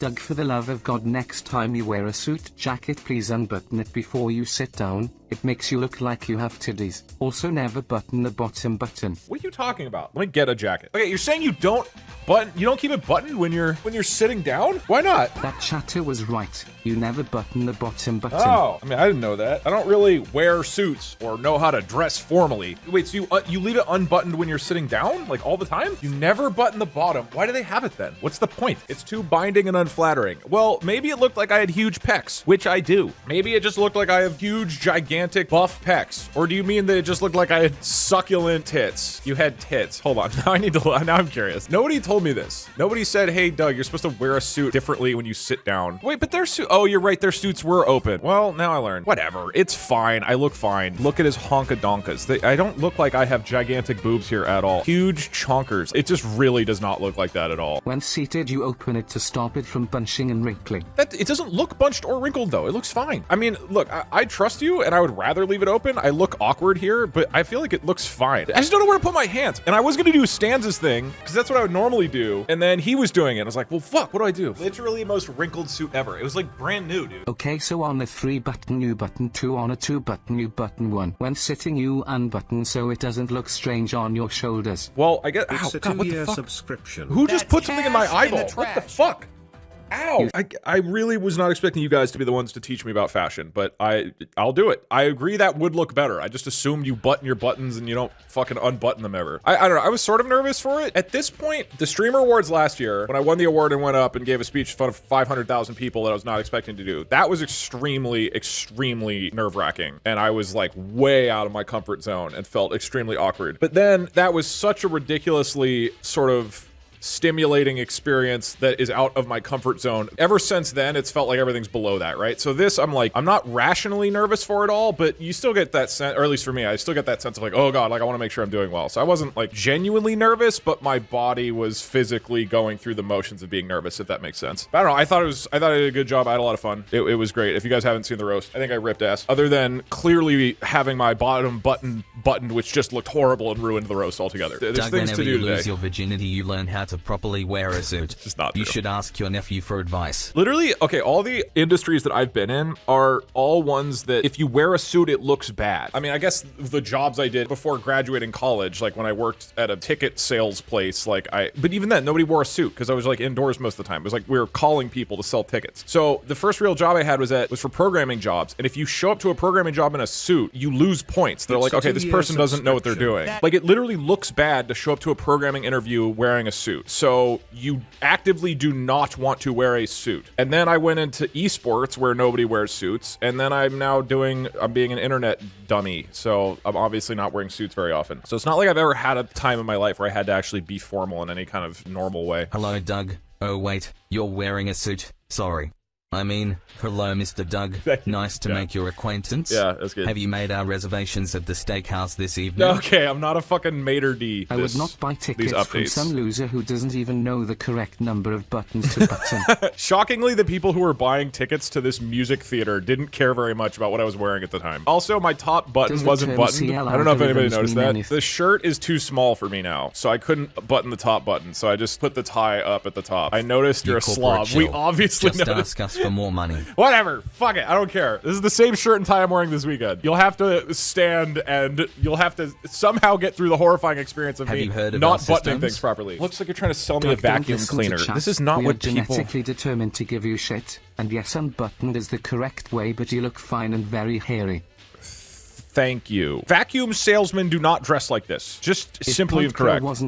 Doug, for the love of God, next time you wear a suit jacket, please unbutton it before you sit down. It makes you look like you have titties. Also, never button the bottom button. What are you talking about? Let me get a jacket. Okay, you're saying you don't keep it buttoned when you're sitting down? Why not? That chatter was right. You never button the bottom button. Oh, I mean, I didn't know that. I don't really wear suits or know how to dress formally. Wait, so you leave it unbuttoned when you're sitting down? Like all the time? You never button the bottom. Why do they have it then? What's the point? It's too binding and unflattering. Well, maybe it looked like I had huge pecs, which I do. Maybe it just looked like I have huge, gigantic, buff pecs. Or do you mean that it just looked like I had succulent tits? You had tits. Hold on. Now I'm curious. Nobody told me this. Nobody said, hey, Doug, you're supposed to wear a suit differently when you sit down. Wait, but their suit. Oh, you're right. Their suits were open. Well, now I learned. Whatever. It's fine. I look fine. Look at his honkadonkas. I don't look like I have gigantic boobs here at all. Huge chonkers. It just really does not look like that at all. When seated, you open it to stop it from bunching and wrinkling. It doesn't look bunched or wrinkled, though. It looks fine. I mean, look, I trust you, and I would rather leave it open. I look awkward here, but I feel like it looks fine. I just don't know where to put my hands. And I was going to do Stanza's thing, because that's what I would normally do. And then he was doing it. I was like, well, fuck, what do I do? Literally the most wrinkled suit ever. It was like brand new, dude. Okay, so on a 3 button, you button 2. On a 2 button, you button 1. When sitting, you unbutton so it doesn't look strange on your shoulders. Well, I guess. It's a 2-year subscription. Who just put something in my eyeball? What the fuck? Ow! I really was not expecting you guys to be the ones to teach me about fashion, but I'll do it. I agree that would look better. I just assumed you button your buttons and you don't fucking unbutton them ever. I don't know. I was sort of nervous for it. At this point, the Streamer Awards last year, when I won the award and went up and gave a speech in front of 500,000 people that I was not expecting to do, that was extremely, extremely nerve-wracking. And I was like way out of my comfort zone and felt extremely awkward. But then that was such a ridiculously sort of stimulating experience that is out of my comfort zone. Ever since then, it's felt like everything's below that, right? So this, I'm not rationally nervous for it all, but you still get that sense, or at least for me, I still get that sense of like, oh God, like I want to make sure I'm doing well. So I wasn't like genuinely nervous, but my body was physically going through the motions of being nervous, if that makes sense. But I don't know. I thought I did a good job. I had a lot of fun. It was great. If you guys haven't seen the roast, I think I ripped ass. Other than clearly having my bottom button buttoned, which just looked horrible and ruined the roast altogether. There's Doug, things to do you today. lose your virginity, you learn how to properly wear a suit. It's not You true. should ask your nephew for advice. Literally, okay, all the industries that I've been in are all ones that if you wear a suit, it looks bad. I mean, I guess the jobs I did before graduating college, like when I worked at a ticket sales place, but even then, nobody wore a suit because I was like indoors most of the time. It was like we were calling people to sell tickets. So the first real job I had was for programming jobs. And if you show up to a programming job in a suit, you lose points. They're like, okay, this person doesn't know what they're doing. Like it literally looks bad to show up to a programming interview wearing a suit. So you actively do not want to wear a suit. And then I went into esports where nobody wears suits. And then I'm being an internet dummy. So I'm obviously not wearing suits very often. So it's not like I've ever had a time in my life where I had to actually be formal in any kind of normal way. Hello, Doug. Oh wait, you're wearing a suit. Sorry. I mean, hello, Mr. Doug. Nice to make your acquaintance. Yeah, that's good. Have you made our reservations at the steakhouse this evening? Okay, I'm not a fucking maitre d'. I would not buy tickets from some loser who doesn't even know the correct number of buttons to button. Shockingly, the people who were buying tickets to this music theater didn't care very much about what I was wearing at the time. Also, my top button wasn't buttoned. I don't know if anybody noticed that. The shirt is too small for me now, so I couldn't button the top button, so I just put the tie up at the top. I noticed you're a slob. We obviously just noticed. Ask us for more money. Whatever. Fuck it. I don't care. This is the same shirt and tie I'm wearing this weekend. You'll have to stand and you'll have to somehow get through the horrifying experience of me not buttoning things properly. Looks like you're trying to sell me a vacuum cleaner. This is not what people... We are genetically determined to give you shit. And yes, unbuttoned is the correct way, but you look fine and very hairy. Thank you. Vacuum salesmen do not dress like this. Just simply incorrect. If wasn't